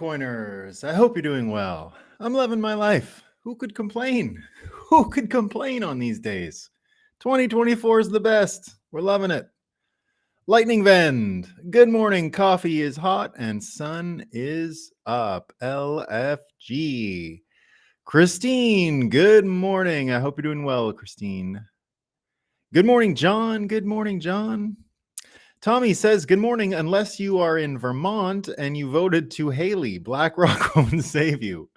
Bitcoiners, I hope you're doing well. I'm loving my life. Who could complain? Who could complain on these days? 2024 is the best. We're loving it. Lightning Vend, good morning. Coffee is hot and sun is up. LFG. Christine, good morning. I hope you're doing well, Christine. Good morning, John. Good morning, John. Tommy says, good morning. Unless you are in Vermont and you voted to Haley, BlackRock won't save you.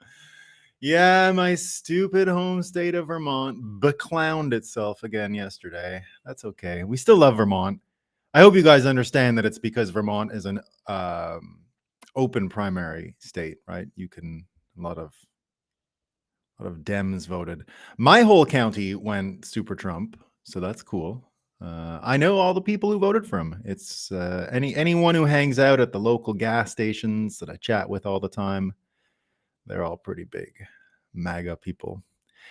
Yeah, my stupid home state of Vermont beclowned itself again yesterday. That's okay. We still love Vermont. I hope you guys understand that it's because Vermont is an open primary state, right? You can, a lot of Dems voted. My whole county went super Trump, so that's cool. I know all the people who voted for him. It's anyone who hangs out at the local gas stations that I chat with all the time. They're all pretty big MAGA people.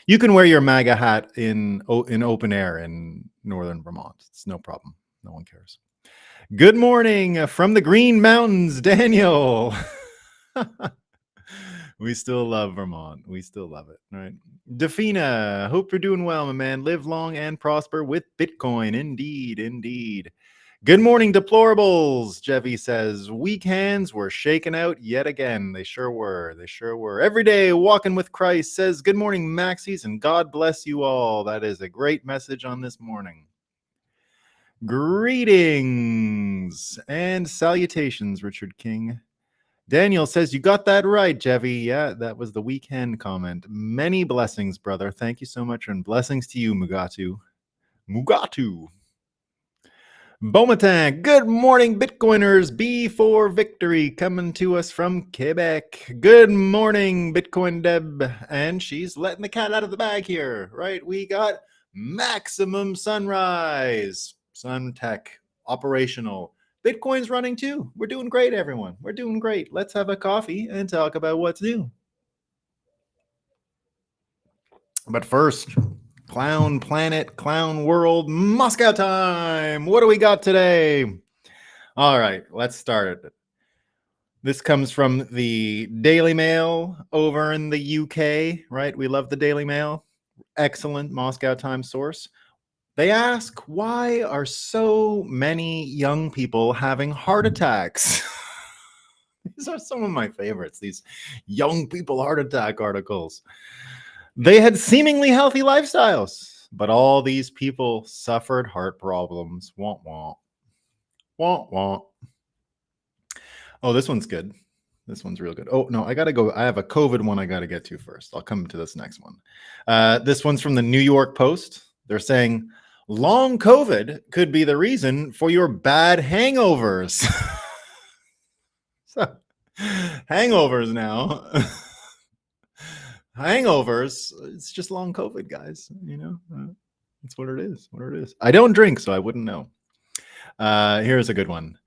You can wear your MAGA hat in open air in northern Vermont. It's no problem. No one cares. Good morning from the Green Mountains, Daniel. We still love Vermont. We still love it, right? Defina, hope you're doing well, my man. Live long and prosper with Bitcoin. Indeed, indeed. Good morning, deplorables. Jeffy says, weak hands were shaken out yet again. They sure were. They sure were. Every day, walking with Christ says, good morning, Maxis, and God bless you all. That is a great message on this morning. Greetings and salutations, Richard King. Daniel says, you got that right, Jeffy. Yeah, that was the weekend comment. Many blessings, brother. Thank you so much, and blessings to you, Mugatu. Mugatu. Beaumatin, good morning, Bitcoiners. B for victory, coming to us from Quebec. Good morning, Bitcoin Deb. And she's letting the cat out of the bag here, right? We got maximum sunrise, sun tech, operational. Bitcoin's running too. We're doing great, everyone. We're doing great. Let's have a coffee and talk about what's new. But first, Clown Planet, Clown World, Moscow time. What do we got today? All right, let's start it. This comes from the Daily Mail over in the UK, right? We love the Daily Mail. Excellent Moscow time source. They ask, why are so many young people having heart attacks? These are some of my favorites, these young people heart attack articles. They had seemingly healthy lifestyles, but all these people suffered heart problems. Womp womp. Womp womp. Oh, this one's good. This one's real good. Oh, no, I got to go. I have a COVID one I got to get to first. I'll come to this next one. This one's from the New York Post. They're saying, long COVID could be the reason for your bad hangovers. So, hangovers now. Hangovers, it's just long COVID, guys. You know, it's what it is. What it is. I don't drink, so I wouldn't know. Here's a good one.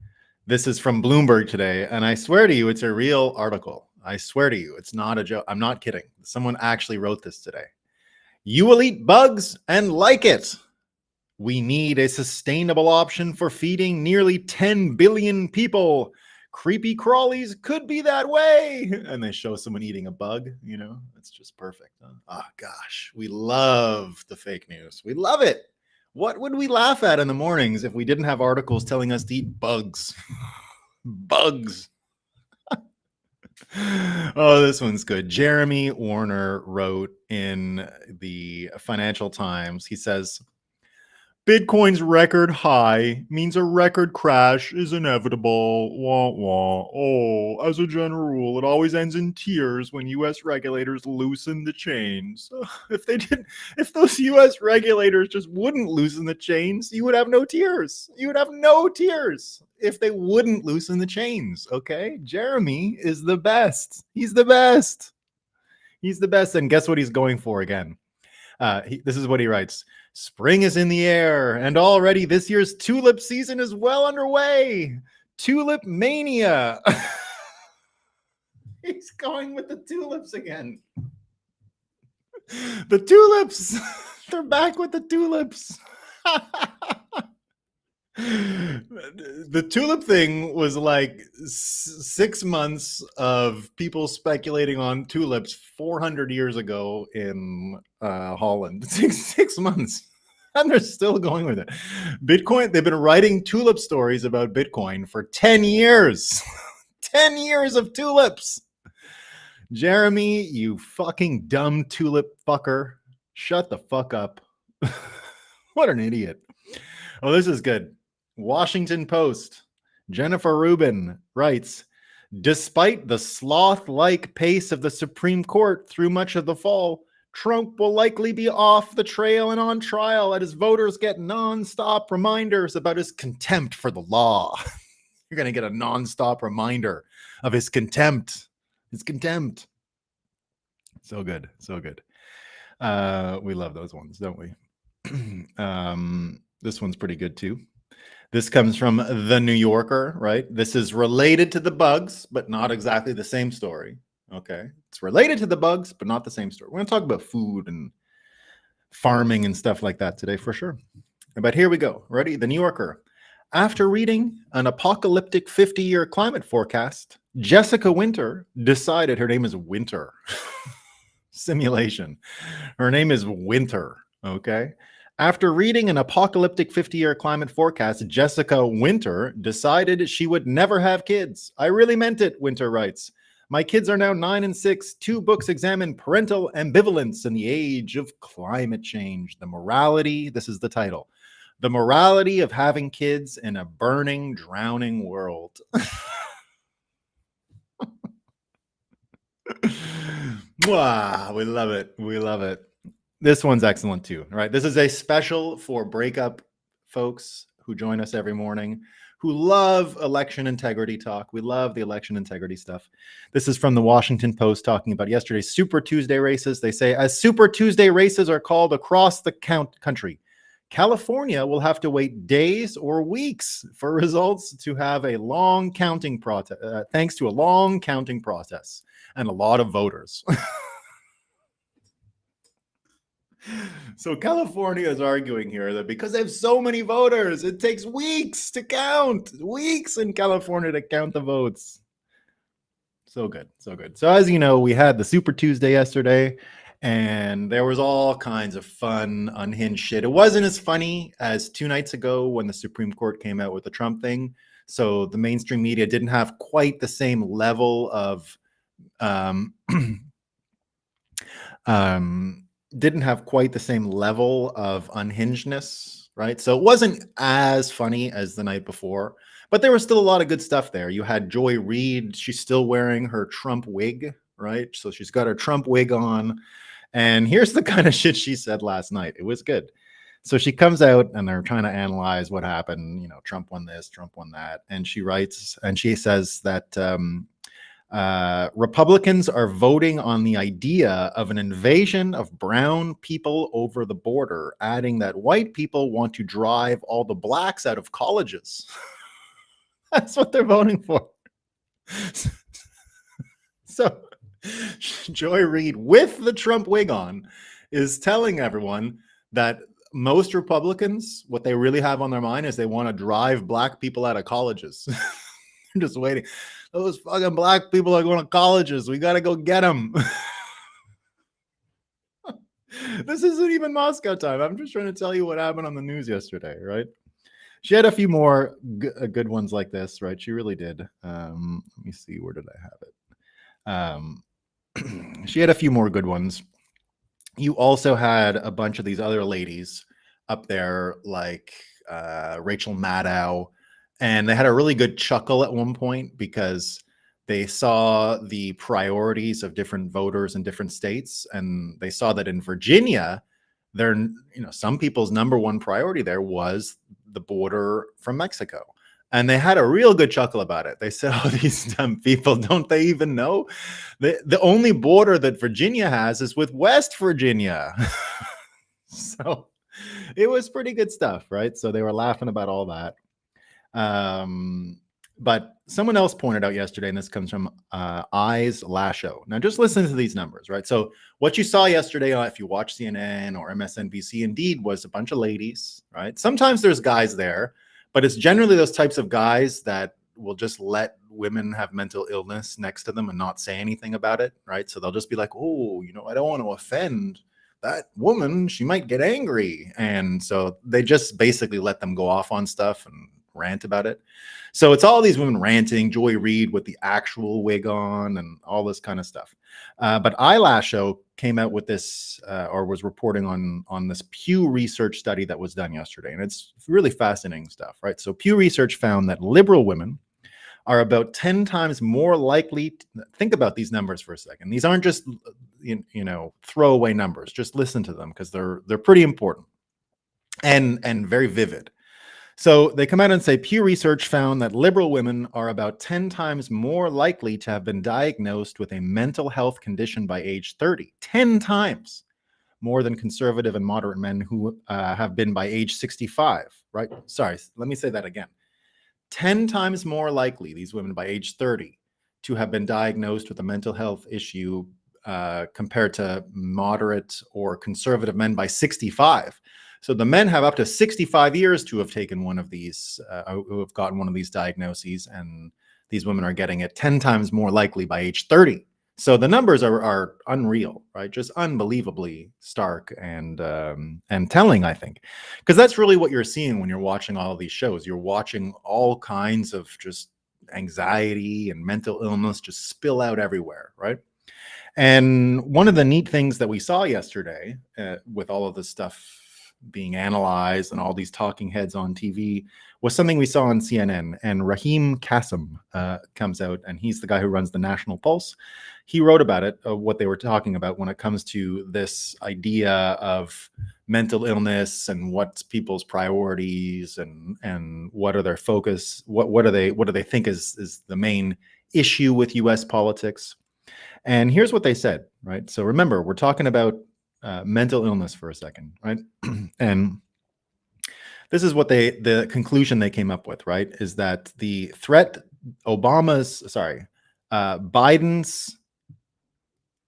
This is from Bloomberg today, and I swear to you, it's a real article. I swear to you, it's not a joke. I'm not kidding. Someone actually wrote this today. You will eat bugs and like it. We need a sustainable option for feeding nearly 10 billion people. Creepy crawlies could be that way. And they show someone eating a bug, you know, it's just perfect. Huh? Oh, gosh, we love the fake news. We love it. What would we laugh at in the mornings if we didn't have articles telling us to eat bugs? Bugs. Oh, this one's good. Jeremy Warner wrote in the Financial Times. He says, Bitcoin's record high means a record crash is inevitable. Wah, wah. Oh, as a general rule, it always ends in tears when U.S. regulators loosen the chains. If those U.S. regulators just wouldn't loosen the chains, you would have no tears. You would have no tears if they wouldn't loosen the chains, okay? Jeremy is the best. He's the best. He's the best. And guess what he's going for again? This is what he writes. Spring is in the air, and already this year's tulip season is well underway. Tulip mania. He's going with the tulips again. The tulips. They're back with the tulips. The tulip thing was like 6 months of people speculating on tulips 400 years ago in Holland. Six months. And they're still going with it. Bitcoin, they've been writing tulip stories about Bitcoin for 10 years. 10 years of tulips. Jeremy, you fucking dumb tulip fucker. Shut the fuck up. What an idiot. Oh, this is good. Washington Post. Jennifer Rubin writes, despite the sloth-like pace of the Supreme Court through much of the fall, Trump will likely be off the trail and on trial as voters get nonstop reminders about his contempt for the law. You're going to get a nonstop reminder of his contempt. His contempt. So good. So good. We love those ones, don't we? This one's pretty good too. This comes from The New Yorker, right? This is related to the bugs, but not exactly the same story. Okay. It's related to the bugs, but not the same story. We're going to talk about food and farming and stuff like that today for sure. But here we go. Ready? The New Yorker. After reading an apocalyptic 50-year climate forecast, Jessica Winter decided, her name is Winter. Simulation. Her name is Winter. Okay. After reading an apocalyptic 50-year climate forecast, Jessica Winter decided she would never have kids. I really meant it, Winter writes. My kids are now 9 and 6. 2 books examine parental ambivalence in the age of climate change. The morality, this is the title, the morality of having kids in a burning, drowning world. Wow, we love it. We love it. This one's excellent too, right? This is a special for Breakup folks who join us every morning, who love election integrity talk. We love the election integrity stuff. This is from the Washington Post talking about yesterday's Super Tuesday races. They say, as Super Tuesday races are called across the country, California will have to wait days or weeks for results to have a long counting process, thanks to a long counting process and a lot of voters. So California is arguing here that because they have so many voters, it takes weeks to count, weeks in California to count the votes. So good, so good. So as you know, we had the Super Tuesday yesterday, and there was all kinds of fun, unhinged shit. It wasn't as funny as 2 nights ago when the Supreme Court came out with the Trump thing. So the mainstream media didn't have quite the same level of didn't have quite the same level of unhingedness, right? So it wasn't as funny as the night before, but there was still a lot of good stuff there. You had Joy Reid. She's still wearing her Trump wig, right? So she's got her Trump wig on. And here's the kind of shit she said last night. It was good. So she comes out and they're trying to analyze what happened. You know, Trump won this, Trump won that. And she writes, and she says that Republicans are voting on the idea of an invasion of brown people over the border, adding that white people want to drive all the blacks out of colleges. That's what they're voting for. So Joy Reid, with the Trump wig on, is telling everyone that most Republicans, what they really have on their mind is they want to drive black people out of colleges. They're just waiting. Those fucking black people are going to colleges. We got to go get them. This isn't even Moscow time. I'm just trying to tell you what happened on the news yesterday, right? She had a few more good ones like this, right? She really did. Let me see. Where did I have it? She had a few more good ones. You also had a bunch of these other ladies up there, like Rachel Maddow, and they had a really good chuckle at one point because they saw the priorities of different voters in different states, and they saw that in Virginia, some people's number one priority there was the border from Mexico. And they had a real good chuckle about it. They said, oh, these dumb people, don't they even know? The only border that Virginia has is with West Virginia. So it was pretty good stuff, right? So they were laughing about all that. But someone else pointed out yesterday, and this comes from Eyes Lasho. Now, just listen to these numbers, right? So what you saw yesterday, if you watch CNN or MSNBC, indeed was a bunch of ladies, right? Sometimes there's guys there, But it's generally those types of guys that will just let women have mental illness next to them and not say anything about it, right? So they'll just be like, oh, I don't want to offend that woman. She might get angry. And so they just basically let them go off on stuff and rant about it. So it's all these women ranting, Joy Reid with the actual wig on and all this kind of stuff. But Eyelash Show came out with this or was reporting on this Pew Research study that was done yesterday. And it's really fascinating stuff, right? So Pew Research found that liberal women are about 10 times more likely think about these numbers for a second. These aren't just throwaway numbers. Just listen to them because they're pretty important and very vivid. So they come out and say Pew Research found that liberal women are about 10 times more likely to have been diagnosed with a mental health condition by age 30. 10 times more than conservative and moderate men who have been by age 65, right? Sorry, let me say that again. 10 times more likely, these women by age 30, to have been diagnosed with a mental health issue compared to moderate or conservative men by 65. So the men have up to 65 years to have taken one of these, who have gotten one of these diagnoses, and these women are getting it 10 times more likely by age 30. So the numbers are unreal, right? Just unbelievably stark and telling, I think, because that's really what you're seeing when you're watching all of these shows. You're watching all kinds of just anxiety and mental illness just spill out everywhere, right? And one of the neat things that we saw yesterday with all of this stuff being analyzed and all these talking heads on TV was something we saw on CNN. And Raheem Kassem comes out, and he's the guy who runs the National Pulse. He wrote about it, what they were talking about when it comes to this idea of mental illness and what's people's priorities and what are their focus, what do they think is the main issue with US politics. And here's what they said, right? So remember, we're talking about mental illness for a second, right? And this is what the conclusion they came up with, right? Is that the threat, Biden's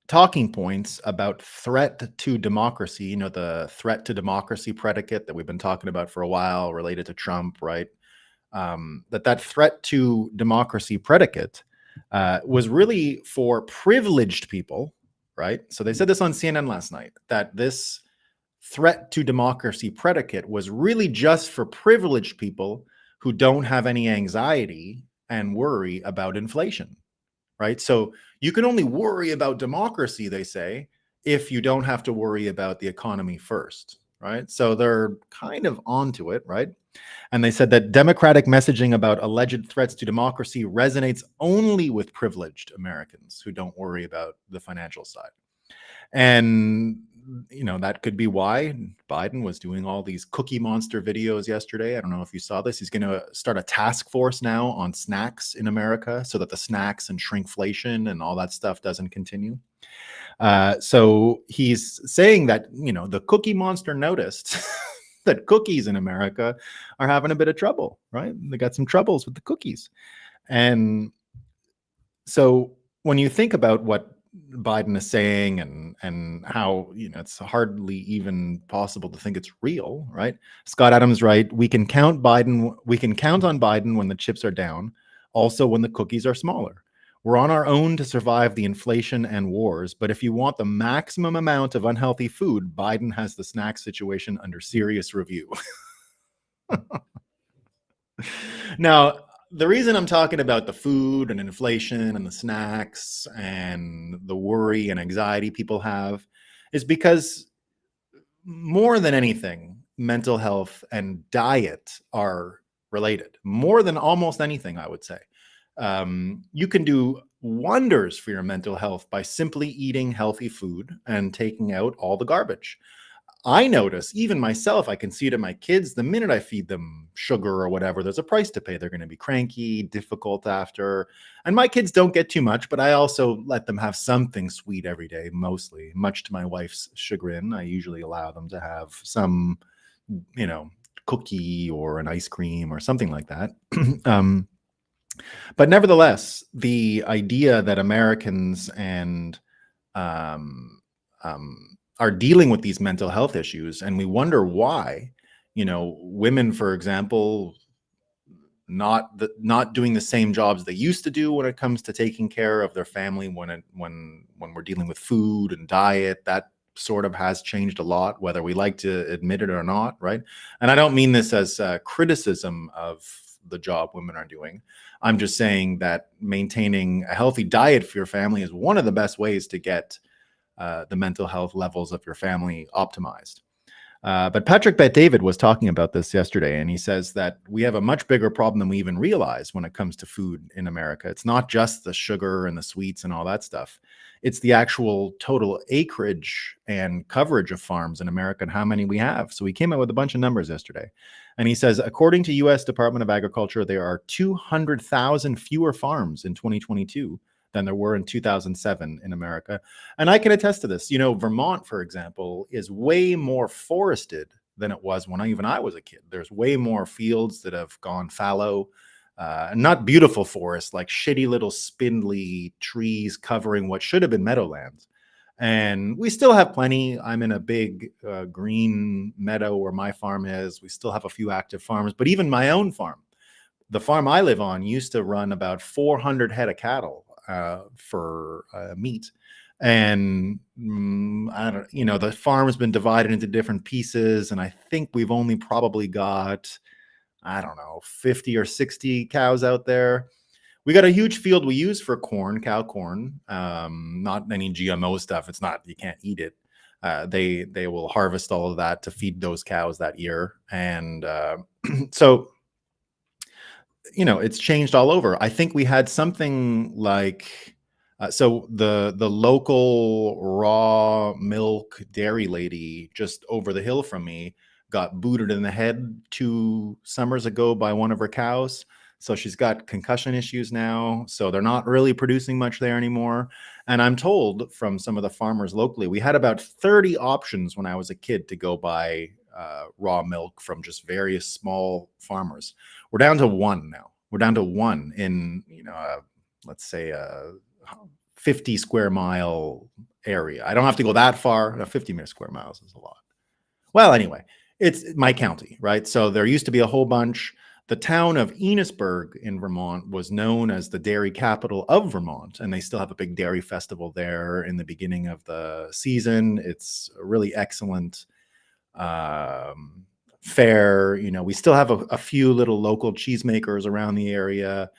talking points about threat to democracy, the threat to democracy predicate that we've been talking about for a while related to Trump, right? That threat to democracy predicate was really for privileged people, right? So they said this on CNN last night, that this threat to democracy predicate was really just for privileged people who don't have any anxiety and worry about inflation, right? So you can only worry about democracy, they say, if you don't have to worry about the economy first, right? So they're kind of onto it, right? And they said that Democratic messaging about alleged threats to democracy resonates only with privileged Americans who don't worry about the financial side. And, that could be why Biden was doing all these Cookie Monster videos yesterday. I don't know if you saw this. He's going to start a task force now on snacks in America so that the snacks and shrinkflation and all that stuff doesn't continue. So he's saying that, the Cookie Monster noticed that cookies in America are having a bit of trouble, right? They got some troubles with the cookies. And so when you think about what Biden is saying and how it's hardly even possible to think it's real, right? Scott Adams, right? We can count on Biden when the chips are down, also when the cookies are smaller. We're on our own to survive the inflation and wars, but if you want the maximum amount of unhealthy food, Biden has the snack situation under serious review. Now, the reason I'm talking about the food and inflation and the snacks and the worry and anxiety people have is because more than anything, mental health and diet are related. More than almost anything, I would say. You can do wonders for your mental health by simply eating healthy food and taking out all the garbage. I notice, even myself, I can see it in my kids. The minute I feed them sugar or whatever, there's a price to pay. They're going to be cranky, difficult after. And my kids don't get too much, but I also let them have something sweet every day, mostly, much to my wife's chagrin. I usually allow them to have some, cookie or an ice cream or something like that. But nevertheless, the idea that Americans are dealing with these mental health issues, and we wonder why, women, for example, not doing the same jobs they used to do when it comes to taking care of their family when we're dealing with food and diet. That sort of has changed a lot, whether we like to admit it or not, right? And I don't mean this as criticism of the job women are doing. I'm just saying that maintaining a healthy diet for your family is one of the best ways to get the mental health levels of your family optimized. But Patrick Bet-David was talking about this yesterday, and he says that we have a much bigger problem than we even realize when it comes to food in America. It's not just the sugar and the sweets and all that stuff. It's the actual total acreage and coverage of farms in America and how many we have. So he came out with a bunch of numbers yesterday. And he says, according to U.S. Department of Agriculture, there are 200,000 fewer farms in 2022 than there were in 2007 in America. And I can attest to this. You know, Vermont, for example, is way more forested than it was when I was a kid. There's way more fields that have gone fallow. Not beautiful forests, like shitty little spindly trees covering what should have been meadowlands. And we still have plenty. I'm in a big green meadow where my farm is. We still have a few active farms, but even my own farm, the farm I live on, used to run about 400 head of cattle for meat. And I don't, you know, the farm has been divided into different pieces, and I think we've only probably got, I don't know, 50 or 60 cows out there. We got a huge field we use for corn, cow corn, not any GMO stuff. It's not, you can't eat it. They will harvest all of that to feed those cows that year. And so, you know, it's changed all over. I think we had something like, so the local raw milk dairy lady just over the hill from me got booted in the head 2 summers ago by one of her cows. So she's got concussion issues now. So they're not really producing much there anymore. And I'm told from some of the farmers locally, we had about 30 options when I was a kid to go buy raw milk from just various small farmers. We're down to one now. We're down to one in, you know, let's say a 50 square mile area. I don't have to go that far. No, 50 square miles is a lot. Well, anyway, it's my county, right? So there used to be a whole bunch. The town of Enosburg in Vermont was known as the dairy capital of Vermont, and they still have a big dairy festival there in the beginning of the season. It's a really excellent fair. You know, we still have a few little local cheesemakers around the area.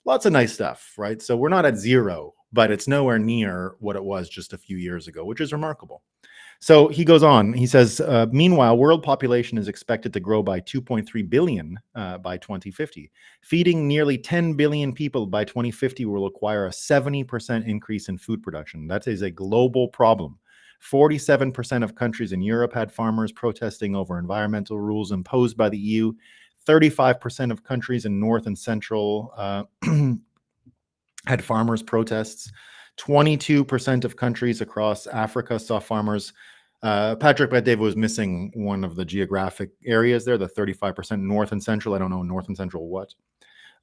Lots of nice stuff, right? So we're not at zero, but it's nowhere near what it was just a few years ago, which is remarkable. So he goes on, he says, meanwhile, world population is expected to grow by 2.3 billion by 2050. Feeding nearly 10 billion people by 2050 will require a 70% increase in food production. That is a global problem. 47% of countries in Europe had farmers protesting over environmental rules imposed by the EU. 35% of countries in North and Central had farmers protests. 22% of countries across Africa saw farmers. Patrick Bet-David was missing one of the geographic areas there, the 35% North and Central. I don't know North and Central what.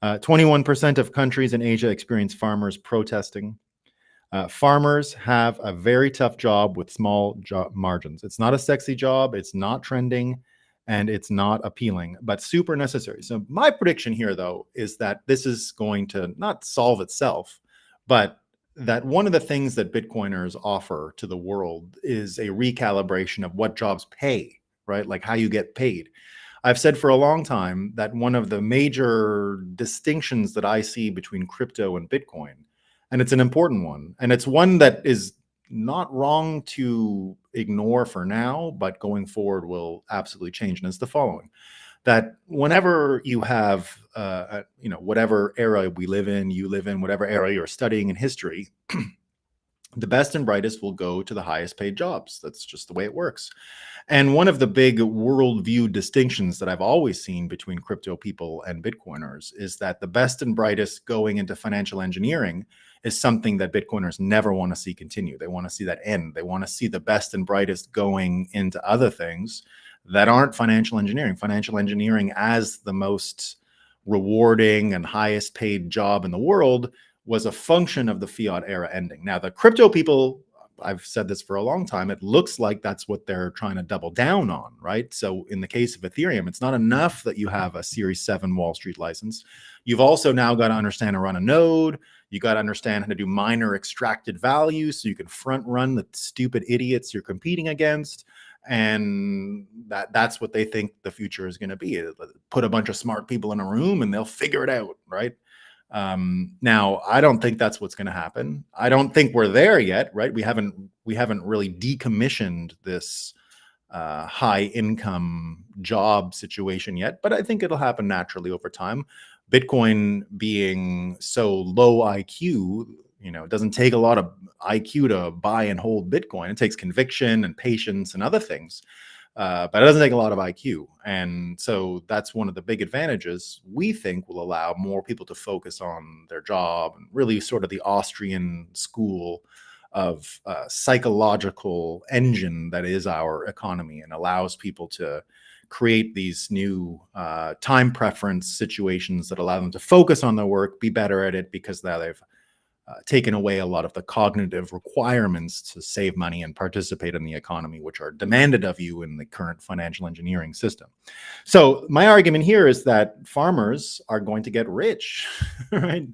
21% of countries in Asia experience farmers protesting. Farmers have a very tough job with small margins. It's not a sexy job. It's not trending. And it's not appealing, but super necessary. So my prediction here, though, is that this is going to not solve itself, but that one of the things that Bitcoiners offer to the world is a recalibration of what jobs pay, right? Like how you get paid. I've said for a long time that one of the major distinctions that I see between crypto and Bitcoin, and it's an important one, and it's one that is not wrong to ignore for now, but going forward will absolutely change. And it's the following: that whenever you have, you know, whatever era we live in, you live in, whatever era you're studying in history, the best and brightest will go to the highest paid jobs. That's just the way it works. And one of the big worldview distinctions that I've always seen between crypto people and Bitcoiners is that the best and brightest going into financial engineering is something that Bitcoiners never want to see continue. They want to see that end. They want to see the best and brightest going into other things that aren't financial engineering. Financial engineering, as the most rewarding and highest paid job in the world, was a function of the fiat era ending. Now, the crypto people, I've said this for a long time. It looks like that's what they're trying to double down on, right? So in the case of Ethereum, it's not enough that you have a Series 7 Wall Street license. You've also now got to understand how to run a node. You got to understand how to do miner extracted value so you can front run the stupid idiots you're competing against. And that's what they think the future is going to be. Put a bunch of smart people in a room and they'll figure it out, right? Now, I don't think that's what's going to happen. I don't think we're there yet, right? We haven't really decommissioned this high income job situation yet, but I think it'll happen naturally over time. Bitcoin being so low IQ, it doesn't take a lot of IQ to buy and hold Bitcoin. It takes conviction and patience and other things. But it doesn't take a lot of IQ. And so that's one of the big advantages we think will allow more people to focus on their job, and really sort of the Austrian school of psychological engine that is our economy, and allows people to create these new time preference situations that allow them to focus on their work, be better at it, because now they've taken away a lot of the cognitive requirements to save money and participate in the economy, which are demanded of you in the current financial engineering system. So my argument here is that farmers are going to get rich, right?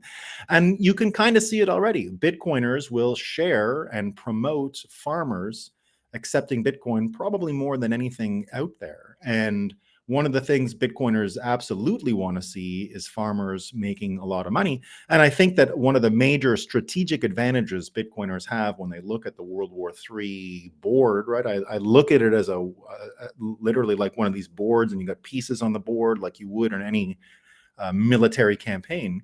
And you can kind of see it already. Bitcoiners will share and promote farmers accepting Bitcoin probably more than anything out there. And one of the things Bitcoiners absolutely want to see is farmers making a lot of money. And I think that one of the major strategic advantages Bitcoiners have when they look at the World War III board, right? I look at it as literally like one of these boards, and you got pieces on the board like you would in any military campaign.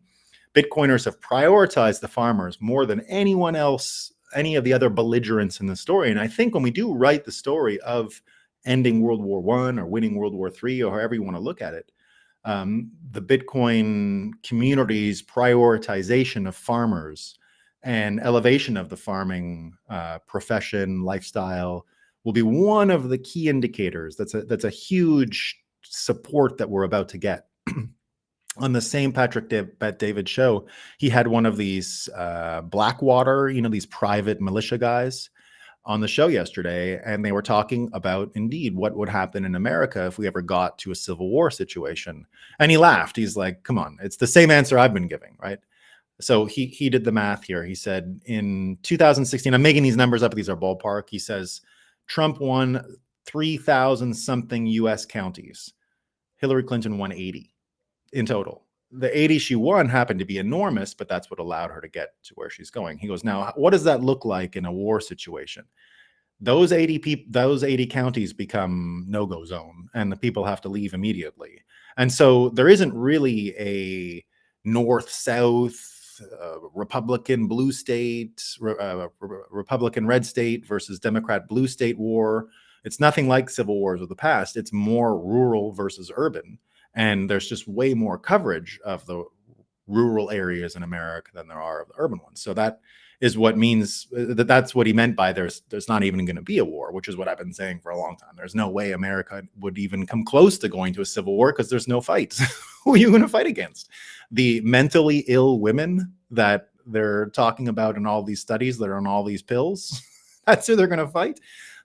Bitcoiners have prioritized the farmers more than anyone else, any of the other belligerents in the story. And I think when we do write the story of ending World War I or winning World War III, or however you want to look at it, the Bitcoin community's prioritization of farmers and elevation of the farming profession, lifestyle, will be one of the key indicators. That's a huge support that we're about to get. On the same Patrick Bet-David show, he had one of these Blackwater, these private militia guys, on the show yesterday, and they were talking about indeed what would happen in America if we ever got to a civil war situation. And he laughed. He's like, come on, it's the same answer I've been giving, right? So he did the math here. He said in 2016, I'm making these numbers up, these are ballpark. He says Trump won 3,000 something US counties. Hillary Clinton won 80 in total. The 80 she won happened to be enormous, but that's what allowed her to get to where she's going. He goes, now, what does that look like in a war situation? Those 80 counties become no-go zone, and the people have to leave immediately. And so there isn't really a north-south, Republican blue state, Republican red state versus Democrat blue state war. It's nothing like civil wars of the past. It's more rural versus urban. And there's just way more coverage of the rural areas in America than there are of the urban ones. So that is what means that's what he meant by there's not even going to be a war, which is what I've been saying for a long time. There's no way America would even come close to going to a civil war because there's no fights. Who are you going to fight against? The mentally ill women that they're talking about in all these studies that are on all these pills? That's who they're going to fight?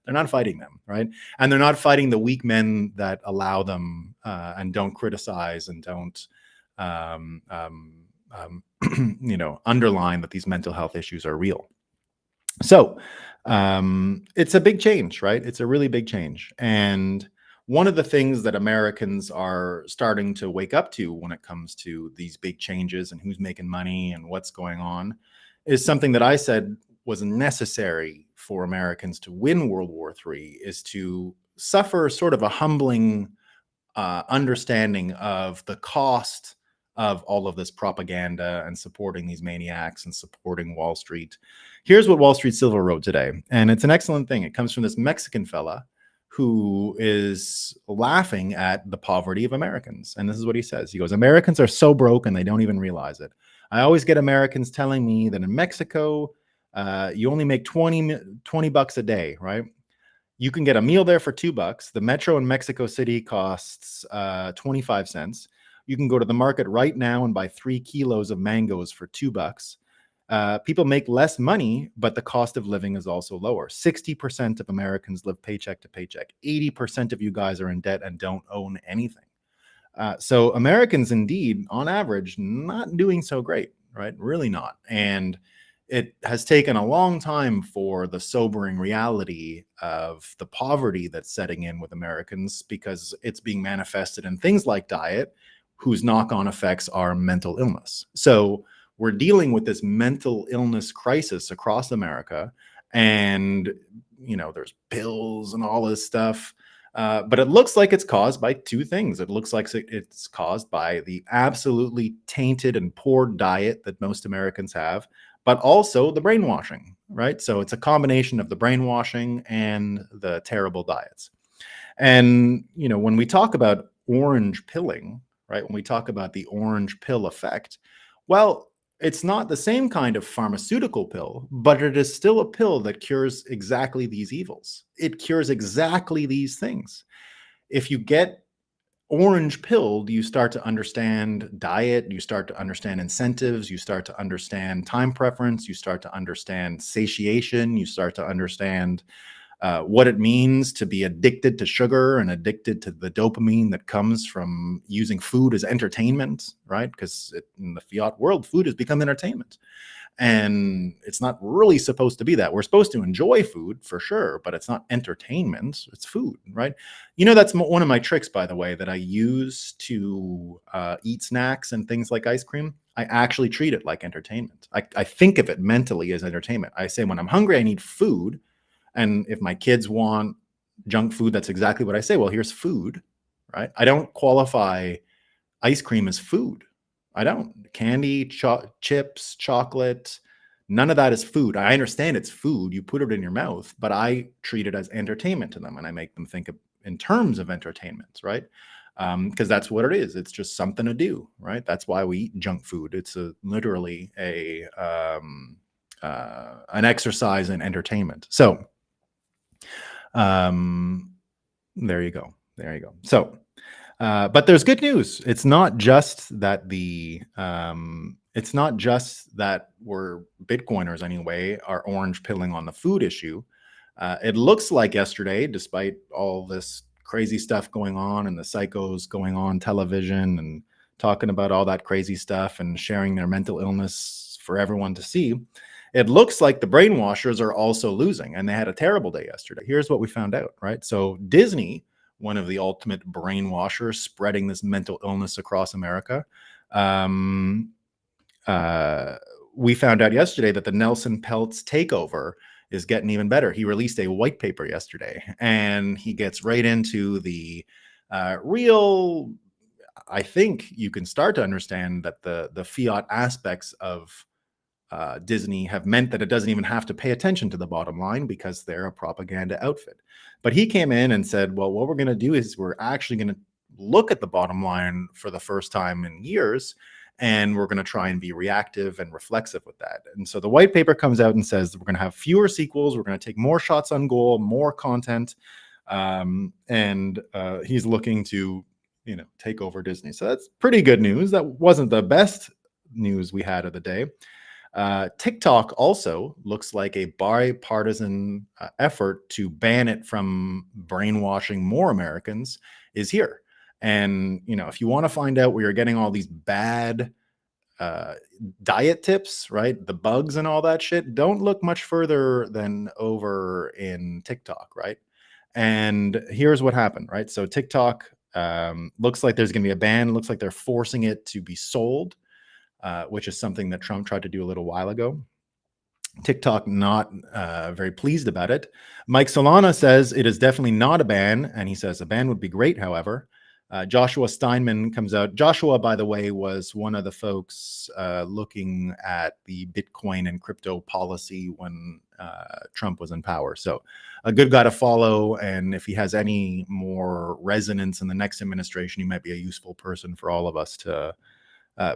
They're not fighting them, right? And they're not fighting the weak men that allow them and don't criticize and don't underline that these mental health issues are real. So it's a big change, right? It's a really big change. And one of the things that Americans are starting to wake up to when it comes to these big changes and who's making money and what's going on is something that I said was necessary for Americans to win World War III, is to suffer sort of a humbling understanding of the cost of all of this propaganda and supporting these maniacs and supporting Wall Street. Here's what Wall Street Silver wrote today, and it's an excellent thing. It comes from this Mexican fella who is laughing at the poverty of Americans. And this is what he says. He goes, Americans are so broke and they don't even realize it. I always get Americans telling me that in Mexico, you only make 20 bucks a day, right? You can get a meal there for $2. The metro in Mexico City costs 25 cents. You can go to the market right now and buy 3 kilos of mangoes for $2. people make less money, but the cost of living is also lower. 60% of Americans live paycheck to paycheck. 80% of you guys are in debt and don't own anything. So Americans, indeed, on average, not doing so great, right? Really not. And it has taken a long time for the sobering reality of the poverty that's setting in with Americans, because it's being manifested in things like diet, whose knock-on effects are mental illness. So we're dealing with this mental illness crisis across America, and there's pills and all this stuff. But it looks like it's caused by two things. It looks like it's caused by the absolutely tainted and poor diet that most Americans have, but also the brainwashing, right? So it's a combination of the brainwashing and the terrible diets. And, when we talk about orange pilling, right, when we talk about the orange pill effect, well, it's not the same kind of pharmaceutical pill, but it is still a pill that cures exactly these evils. It cures exactly these things. If you get orange pilled, you start to understand diet, you start to understand incentives, you start to understand time preference, you start to understand satiation, you start to understand what it means to be addicted to sugar and addicted to the dopamine that comes from using food as entertainment, right? Because in the fiat world, food has become entertainment. And it's not really supposed to be that. We're supposed to enjoy food for sure, but it's not entertainment. It's food, right? That's one of my tricks, by the way, that I use to eat snacks and things like ice cream. I actually treat it like entertainment. I think of it mentally as entertainment. I say, when I'm hungry, I need food. And if my kids want junk food, that's exactly what I say. Well, here's food, right? I don't qualify ice cream as food. I don't. Candy, chips, chocolate, none of that is food. I understand it's food. You put it in your mouth, but I treat it as entertainment to them, and I make them think in terms of entertainment, right? Because that's what it is. It's just something to do, right? That's why we eat junk food. It's literally an exercise in entertainment. So there you go. So, but there's good news. It's not just that we're Bitcoiners anyway are orange pilling on the food issue. It looks like yesterday, despite all this crazy stuff going on and the psychos going on television and talking about all that crazy stuff and sharing their mental illness for everyone to see, it looks like the brainwashers are also losing, and they had a terrible day yesterday. Here's what we found out, right? So Disney, one of the ultimate brainwashers spreading this mental illness across America, we found out yesterday that the Nelson Peltz takeover is getting even better. He released a white paper yesterday, and he gets right into the real. I think you can start to understand that the fiat aspects of Disney have meant that it doesn't even have to pay attention to the bottom line, because they're a propaganda outfit. But he came in and said, well, what we're going to do is we're actually going to look at the bottom line for the first time in years, and we're going to try and be reactive and reflexive with that. And so the white paper comes out and says that we're going to have fewer sequels, we're going to take more shots on goal, more content, and he's looking to take over Disney. So that's pretty good news. That wasn't the best news we had of the day. TikTok also looks like a bipartisan effort to ban it from brainwashing more Americans is here. And, if you want to find out where you're getting all these bad diet tips, right, the bugs and all that shit, don't look much further than over in TikTok, right? And here's what happened, right? So TikTok looks like there's going to be a ban. Looks like they're forcing it to be sold. Which is something that Trump tried to do a little while ago. TikTok not very pleased about it. Mike Solana says it is definitely not a ban, and he says a ban would be great, however. Joshua Steinman comes out. Joshua, by the way, was one of the folks looking at the Bitcoin and crypto policy when Trump was in power. So a good guy to follow, and if he has any more resonance in the next administration, he might be a useful person for all of us to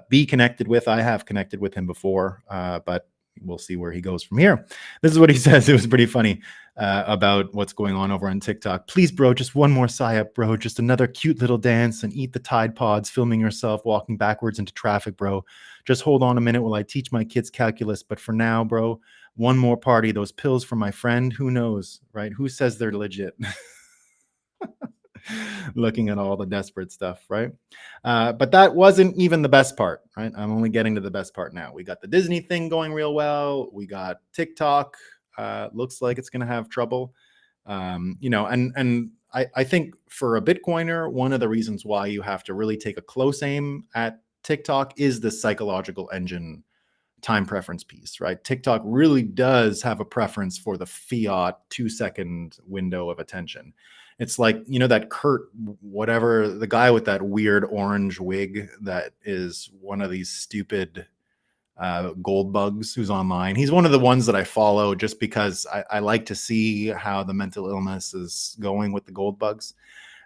be connected with. I have connected with him before, but we'll see where he goes from here. This is what he says. It was pretty funny. about what's going on over on TikTok. Please, bro, just one more psyop, bro. Just another cute little dance and eat the Tide Pods, filming yourself walking backwards into traffic, bro. Just hold on a minute while I teach my kids calculus. But for now, bro, one more party. Those pills for my friend. Who knows, right? Who says they're legit? Looking at all the desperate stuff, right? But that wasn't even the best part, right? I'm only getting to the best part now. We got the Disney thing going real well. We got TikTok. Looks like it's going to have trouble. And I think for a Bitcoiner, one of the reasons why you have to really take a close aim at TikTok is the psychological engine time preference piece, right? TikTok really does have a preference for the fiat 2-second window of attention. It's like, that Kurt, whatever, the guy with that weird orange wig that is one of these stupid gold bugs who's online. He's one of the ones that I follow just because I like to see how the mental illness is going with the gold bugs.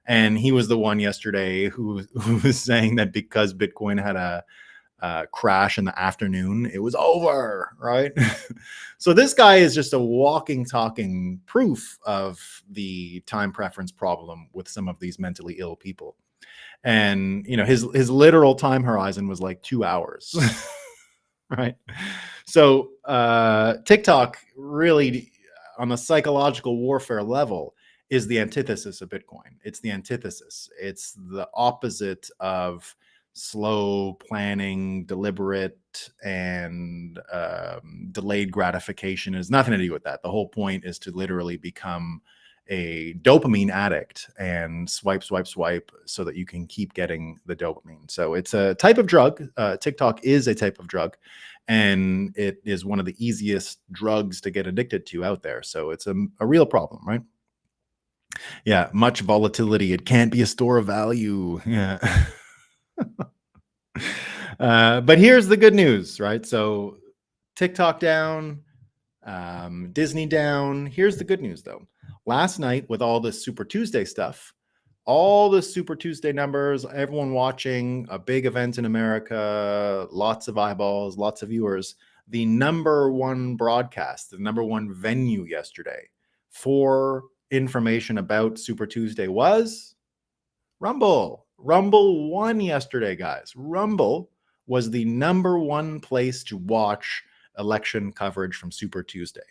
And he was the one yesterday who was saying that because Bitcoin had a crash in the afternoon, it was over, right? So this guy is just a walking, talking proof of the time preference problem with some of these mentally ill people. And his literal time horizon was like 2 hours. Right? So TikTok really, on the psychological warfare level, is the antithesis of Bitcoin. It's the antithesis. It's the opposite of slow planning, deliberate, and delayed gratification. It has nothing to do with that. The whole point is to literally become a dopamine addict and swipe so that you can keep getting the dopamine. So it's a type of drug. TikTok is a type of drug, and it is one of the easiest drugs to get addicted to out there. So it's a real problem, right? Yeah, much volatility. It can't be a store of value. Yeah. But here's the good news, right? So TikTok down, Disney down. Here's the good news, though. Last night, with all this Super Tuesday stuff, all the Super Tuesday numbers, everyone watching, a big event in America, lots of eyeballs, lots of viewers. The number one broadcast, the number one venue yesterday for information about Super Tuesday was Rumble. Rumble won yesterday, guys. Rumble was the number one place to watch election coverage from Super Tuesday.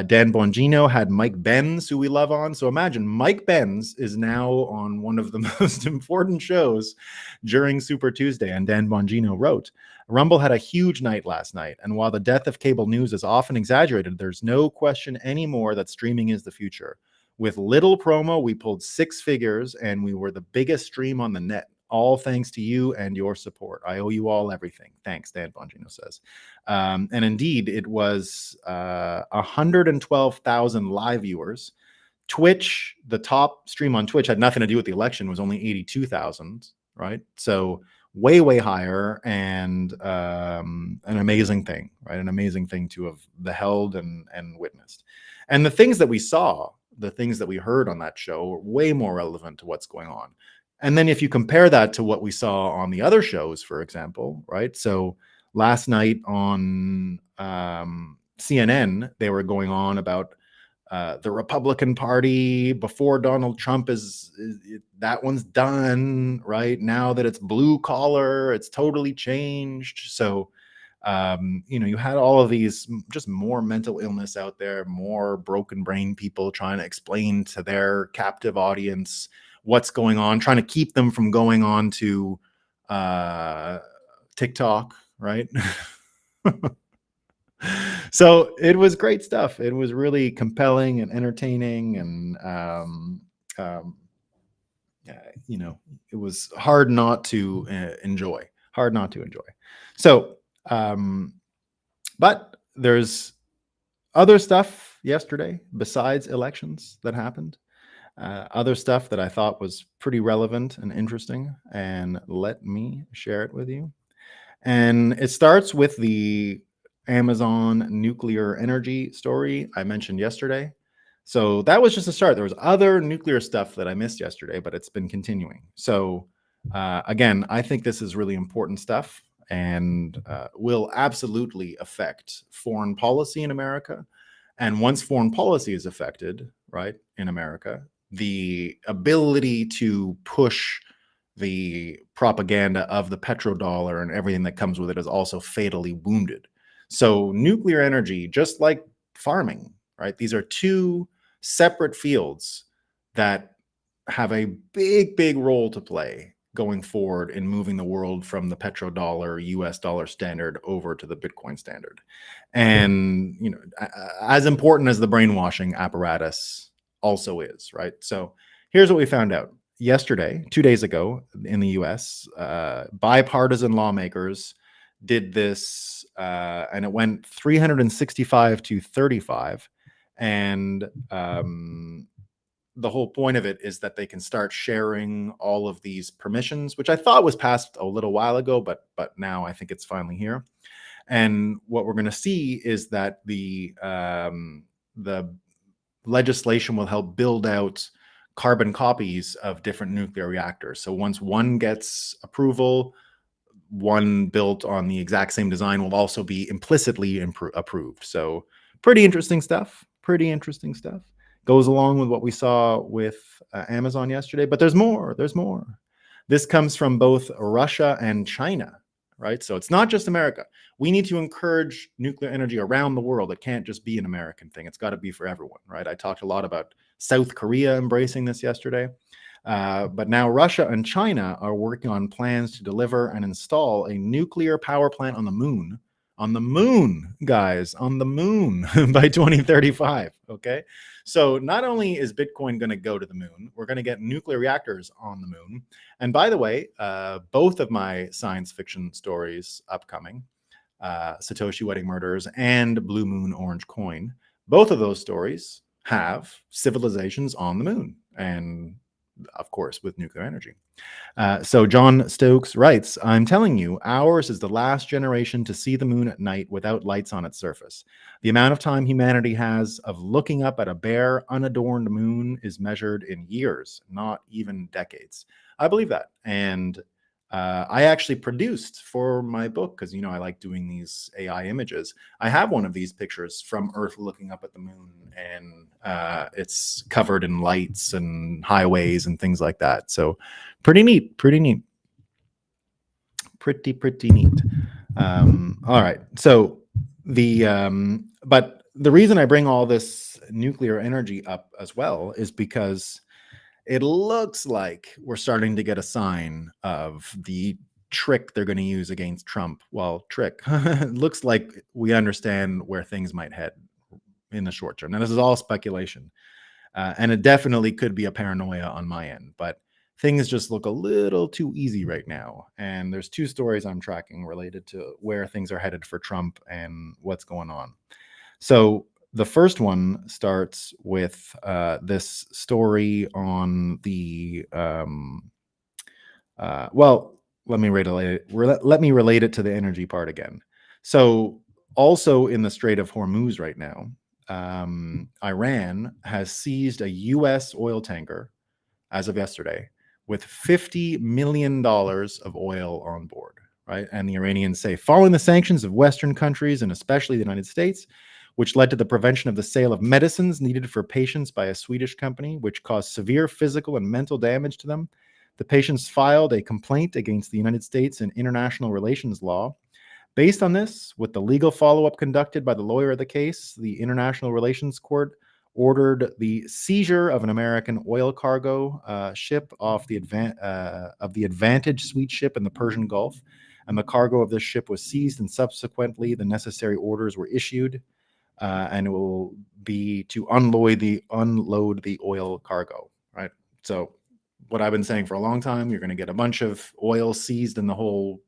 Dan Bongino had Mike Benz, who we love, on. So imagine Mike Benz is now on one of the most important shows during Super Tuesday. And Dan Bongino wrote, Rumble had a huge night last night. And while the death of cable news is often exaggerated, there's no question anymore that streaming is the future. With little promo, we pulled 6 figures and we were the biggest stream on the net. All thanks to you and your support. I owe you all everything. Thanks, Dan Bongino says. And indeed, it was 112,000 live viewers. Twitch, the top stream on Twitch, had nothing to do with the election, was only 82,000, right? So way, way higher, and an amazing thing, right? An amazing thing to have beheld and witnessed. And the things that we saw, the things that we heard on that show were way more relevant to what's going on. And then if you compare that to what we saw on the other shows, for example, right? So last night on CNN, they were going on about the Republican Party before Donald Trump that one's done, right? Now that it's blue collar, it's totally changed. So you had all of these, just more mental illness out there, more broken brain people trying to explain to their captive audience what's going on, trying to keep them from going on to TikTok, right? So it was great stuff. It was really compelling and entertaining, and it was hard not to enjoy. So, but there's other stuff yesterday besides elections that happened. Other stuff that I thought was pretty relevant and interesting, and let me share it with you. And it starts with the Amazon nuclear energy story I mentioned yesterday. So that was just a start. There was other nuclear stuff that I missed yesterday, but it's been continuing. So again, I think this is really important stuff, and will absolutely affect foreign policy in America, And once foreign policy is affected, right, in America, the ability to push the propaganda of the petrodollar and everything that comes with it is also fatally wounded. So nuclear energy, just like farming, right? These are two separate fields that have a big role to play going forward in moving the world from the petrodollar US dollar standard over to the Bitcoin standard. And as important as the brainwashing apparatus also is, right? So here's what we found out yesterday, 2 days ago in the US. Bipartisan lawmakers did this, and it went 365 to 35. And the whole point of it is that they can start sharing all of these permissions, which I thought was passed a little while ago, but now I think it's finally here. And what we're going to see is that the legislation will help build out carbon copies of different nuclear reactors. So once one gets approval, one built on the exact same design will also be implicitly approved. So pretty interesting stuff. Goes along with what we saw with Amazon yesterday, but there's more. This comes from both Russia and China, right? So it's not just America. We need to encourage nuclear energy around the world. It can't just be an American thing. It's got to be for everyone, right? I talked a lot about South Korea embracing this yesterday. But now Russia and China are working on plans to deliver and install a nuclear power plant on the moon. On the moon, guys, on the moon by 2035. Okay. So not only is Bitcoin going to go to the moon, we're going to get nuclear reactors on the moon. And by the way, both of my science fiction stories upcoming, Satoshi Wedding Murders and Blue Moon Orange Coin, both of those stories have civilizations on the moon. And of course, with nuclear energy. So John Stokes writes, I'm telling you, ours is the last generation to see the moon at night without lights on its surface. The amount of time humanity has of looking up at a bare, unadorned moon is measured in years, not even decades. I believe that. And I actually produced for my book, because, I like doing these AI images. I have one of these pictures from Earth looking up at the moon, and it's covered in lights and highways and things like that. So pretty neat. Pretty neat. All right. So but the reason I bring all this nuclear energy up as well is because it looks like we're starting to get a sign of the trick they're going to use against Trump. Well, trick. It looks like we understand where things might head in the short term. Now, this is all speculation, and it definitely could be a paranoia on my end, but things just look a little too easy right now. And there's two stories I'm tracking related to where things are headed for Trump and what's going on. So the first one starts with this story on the let me relate it to the energy part again. So also in the Strait of Hormuz right now, Iran has seized a U.S. oil tanker as of yesterday with $50 million of oil on board, right? And the Iranians say, following the sanctions of Western countries and especially the United States, which led to the prevention of the sale of medicines needed for patients by a Swedish company, which caused severe physical and mental damage to them. The patients filed a complaint against the United States in international relations law. Based on this, with the legal follow-up conducted by the lawyer of the case, the International Relations Court ordered the seizure of an American oil cargo ship off the Advantage Suite ship in the Persian Gulf. And the cargo of this ship was seized, and subsequently the necessary orders were issued. And it will be to unload the oil cargo, right? So what I've been saying for a long time, you're going to get a bunch of oil seized in the whole,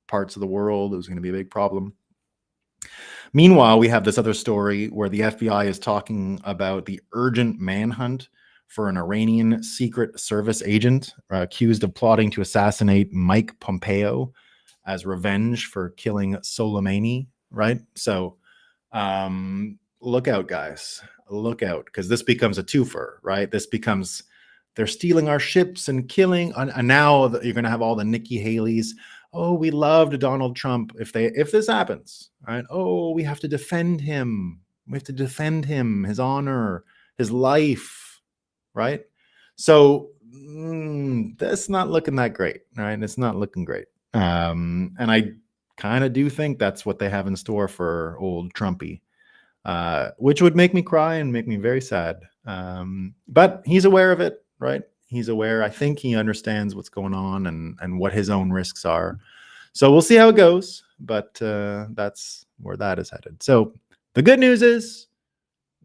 parts of the world. It was going to be a big problem. Meanwhile, we have this other story where the FBI is talking about the urgent manhunt for an Iranian Secret Service agent accused of plotting to assassinate Mike Pompeo as revenge for killing Soleimani, right? So look out, guys. Look out, because this becomes a twofer, right? This becomes they're stealing our ships and killing, and now you're going to have all the Nikki Haley's. Oh, we loved Donald Trump. If this happens, right? Oh, we have to defend him. We have to defend him, his honor, his life, right? So that's not looking that great, right? It's not looking great. And I kind of do think that's what they have in store for old Trumpy, which would make me cry and make me very sad. But he's aware of it, right? He's aware. I think he understands what's going on and what his own risks are. So we'll see how it goes, but that's where that is headed. So the good news is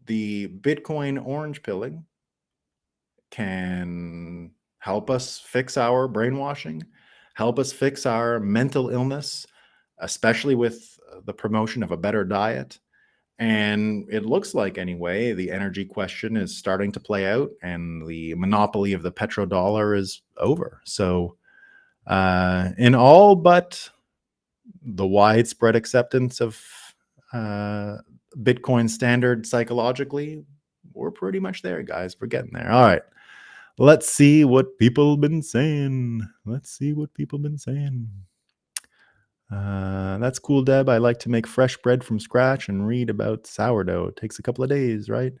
the Bitcoin orange pilling can help us fix our brainwashing, help us fix our mental illness, especially with the promotion of a better diet. And it looks like, anyway, the energy question is starting to play out and the monopoly of the petrodollar is over. So in all but the widespread acceptance of Bitcoin standard psychologically, we're pretty much there, guys. We're getting there. All right. Let's see what people been saying. That's cool, Deb. I like to make fresh bread from scratch and read about sourdough. It takes a couple of days, right?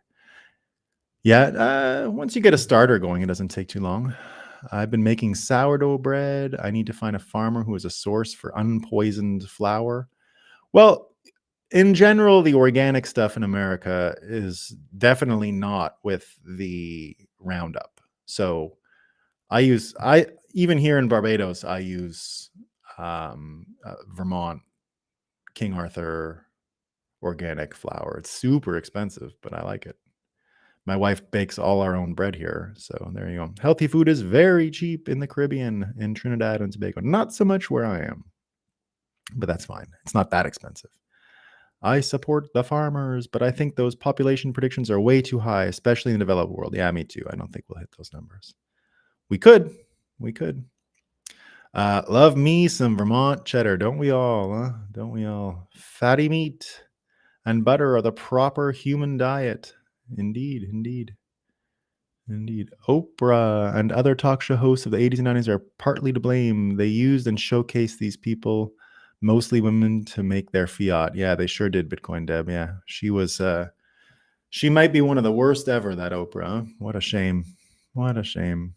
Yeah, once you get a starter going, it doesn't take too long. I've been making sourdough bread. I need to find a farmer who has a source for unpoisoned flour. Well, in general, the organic stuff in America is definitely not with the Roundup. So I even here in Barbados, I use Vermont King Arthur organic flour. It's super expensive, but I like it. My wife bakes all our own bread here. So there you go. Healthy food is very cheap in the Caribbean, in Trinidad and Tobago. Not so much where I am, but that's fine. It's not that expensive. I support the farmers, but I think those population predictions are way too high, especially in the developed world. Yeah, me too. I don't think we'll hit those numbers. We could. Love me some Vermont cheddar. Don't we all? Huh? Don't we all? Fatty meat and butter are the proper human diet. Indeed. Oprah and other talk show hosts of the 80s and 90s are partly to blame. They used and showcased these people, mostly women, to make their fiat. Yeah, they sure did, Bitcoin Deb. Yeah, she was. She might be one of the worst ever, that Oprah. Huh? What a shame. What a shame.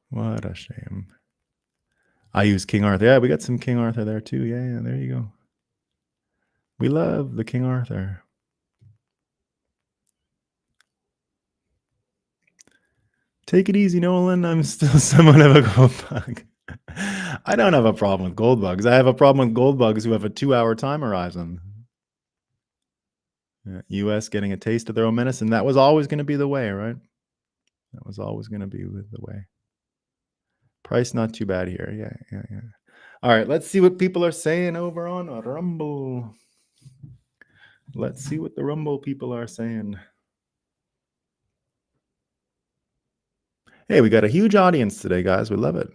What a shame. I use King Arthur. Yeah, we got some King Arthur there too. Yeah, there you go. We love the King Arthur. Take it easy, Nolan. I'm still somewhat of a gold bug. I don't have a problem with gold bugs. I have a problem with gold bugs who have a 2-hour time horizon. Yeah, U.S. getting a taste of their own medicine. That was always going to be the way, right? That was always going to be the way. Price not too bad here. Yeah. All right, let's see what people are saying over on Rumble. Let's see what the Rumble people are saying. Hey, we got a huge audience today, guys. We love it.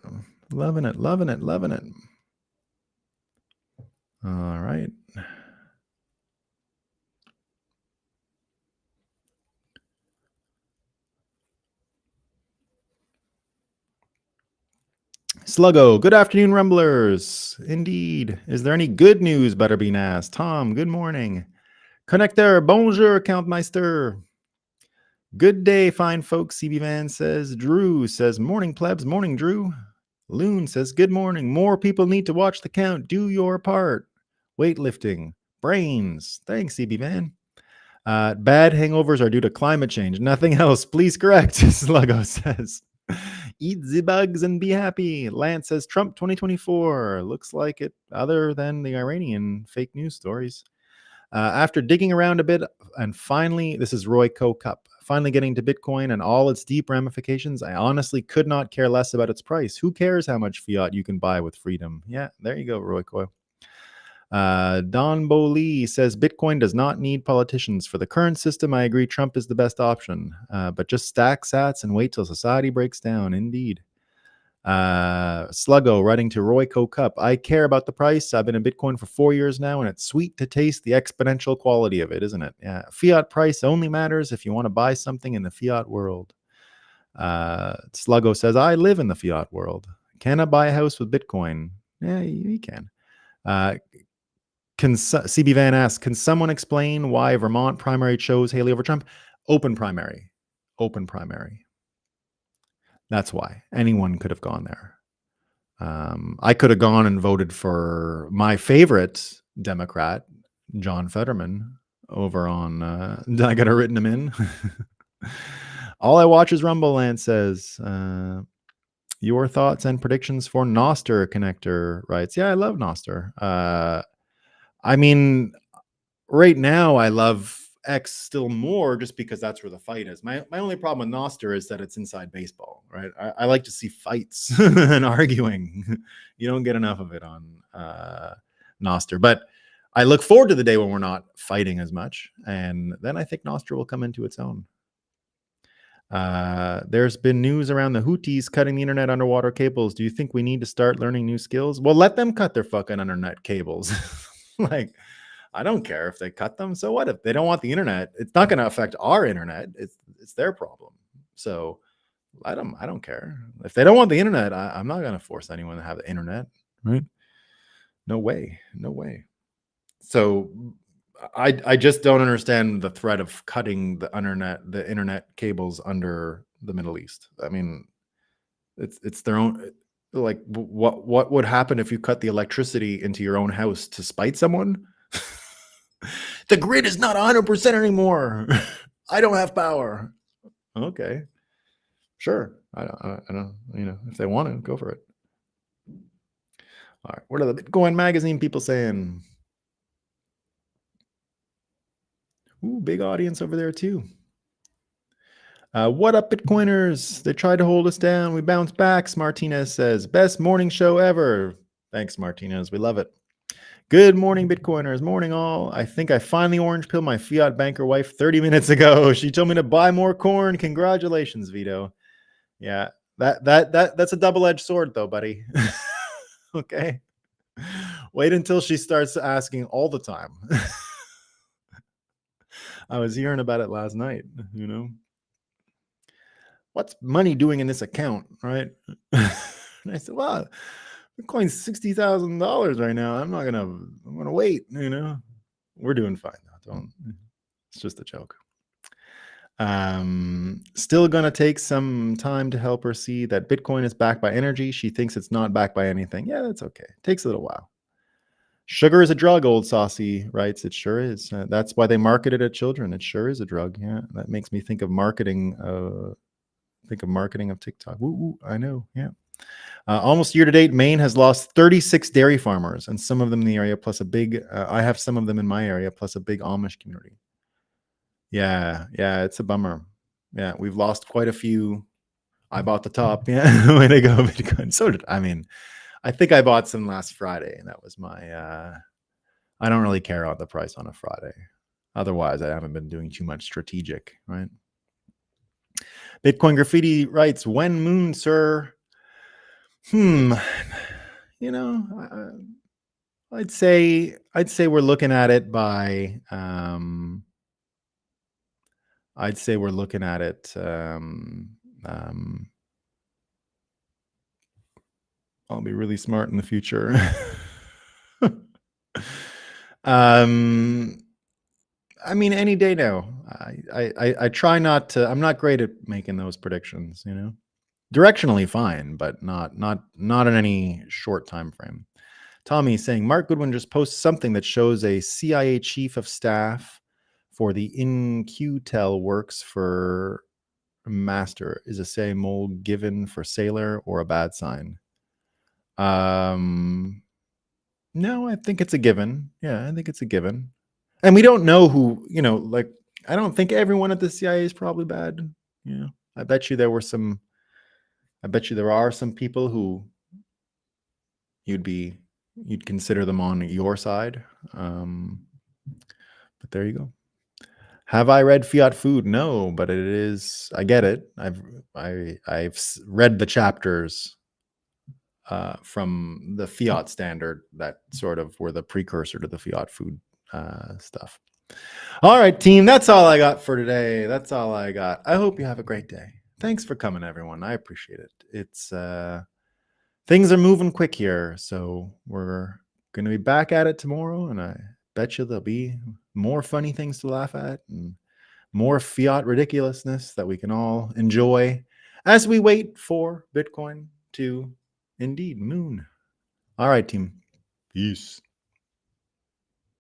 Loving it. All right. Sluggo, good afternoon, Rumblers. Indeed. Is there any good news, Butterbean asked? Tom, good morning. Connector, bonjour, Countmeister. Good day, fine folks, CB Van says. Drew says, morning, plebs. Morning, Drew. Loon says, good morning. More people need to watch the count. Do your part. Weightlifting. Brains. Thanks, CB Van. Bad hangovers are due to climate change. Nothing else. Please correct, Sluggo says. Eat the bugs and be happy. Lance says Trump 2024. Looks like it, other than the Iranian fake news stories. After digging around a bit, and finally, this is Roy Cup, finally getting to Bitcoin and all its deep ramifications, I honestly could not care less about its price. Who cares how much fiat you can buy with freedom? Yeah, there you go, Roy Coy. Don Lee says Bitcoin does not need politicians. For the current system, I agree Trump is the best option, but just stack sats and wait till society breaks down. Indeed. Sluggo writing to Roy Cup. I care about the price. I've been in Bitcoin for 4 years now, and it's sweet to taste the exponential quality of it, isn't it? Yeah. Fiat price only matters if you want to buy something in the fiat world. Sluggo says, I live in the fiat world. Can I buy a house with Bitcoin? Yeah, you can. CB Van asks, can someone explain why Vermont primary chose Haley over Trump? Open primary. That's why. Anyone could have gone there. I could have gone and voted for my favorite Democrat, John Fetterman, over on. I got to written him in. All I watch is Rumble Land says. Your thoughts and predictions for Noster Connector writes. Yeah, I love Noster. I mean, right now I love X still more just because that's where the fight is. My only problem with Noster is that it's inside baseball, right? I like to see fights and arguing. You don't get enough of it on Noster, but I look forward to the day when we're not fighting as much, and then I think Noster will come into its own. There's been news around the Houthis cutting the internet underwater cables. Do you think we need to start learning new skills? Well, let them cut their fucking internet cables. Like, I don't care if they cut them. So what if they don't want the internet? It's not going to affect our internet. It's their problem. So I don't care. If they don't want the internet, I'm not going to force anyone to have the internet, right? No way. So I just don't understand the threat of cutting the internet cables under the Middle East. I mean, it's their own. Like, what would happen if you cut the electricity into your own house to spite someone? The grid is not 100% anymore. I don't have power. Okay, sure. I don't. If they want to, go for it. All right. What are the Bitcoin magazine people saying? Ooh, big audience over there too. What up, Bitcoiners? They tried to hold us down. We bounced back. Martinez says, best morning show ever. Thanks, Martinez. We love it. Good morning, Bitcoiners. Morning, all. I think I finally orange pilled my fiat banker wife 30 minutes ago. She told me to buy more corn. Congratulations, Vito. Yeah, that's a double-edged sword, though, buddy. Okay. Wait until she starts asking all the time. I was hearing about it last night, What's money doing in this account, right? And I said, well, Bitcoin's $60,000 right now. I'm gonna wait, We're doing fine now. It's just a joke. Still gonna take some time to help her see that Bitcoin is backed by energy. She thinks it's not backed by anything. Yeah, that's okay. Takes a little while. Sugar is a drug, Old Saucy writes. It sure is. That's why they market it at children. It sure is a drug. Yeah, that makes me think of marketing. Of TikTok. Ooh, I know. Yeah. Almost year to date, Maine has lost 36 dairy farmers, and some of them in the area, plus a big. I have some of them in my area, plus a big Amish community. Yeah, it's a bummer. Yeah, we've lost quite a few. I bought the top. Yeah, way to go, Bitcoin. So did I think I bought some last Friday, and that was my. I don't really care about the price on a Friday. Otherwise, I haven't been doing too much strategic, right? Bitcoin Graffiti writes, when moon, sir? I'd say we're looking at it by. I'd say we're looking at it. I'll be really smart in the future. I mean, any day now. I try not to. I'm not great at making those predictions. Directionally fine, but not in any short time frame. Tommy saying Mark Goodwin just posted something that shows a CIA chief of staff for the InQtel works for master. Is a say mold given for sailor or a bad sign? No, I think it's a given. Yeah, I think it's a given. And we don't know who, like, I don't think everyone at the CIA is probably bad. I bet you there are some people who you'd consider them on your side. But there you go. Have I read Fiat Food? No, but it is. I get it. I've read the chapters from the Fiat standard that sort of were the precursor to the Fiat Food stuff. All right, team. That's all I got for today. That's all I got. I hope you have a great day. Thanks for coming, everyone. I appreciate it. It's things are moving quick here. So we're going to be back at it tomorrow. And I bet you there'll be more funny things to laugh at and more fiat ridiculousness that we can all enjoy as we wait for Bitcoin to indeed moon. All right, team. Peace.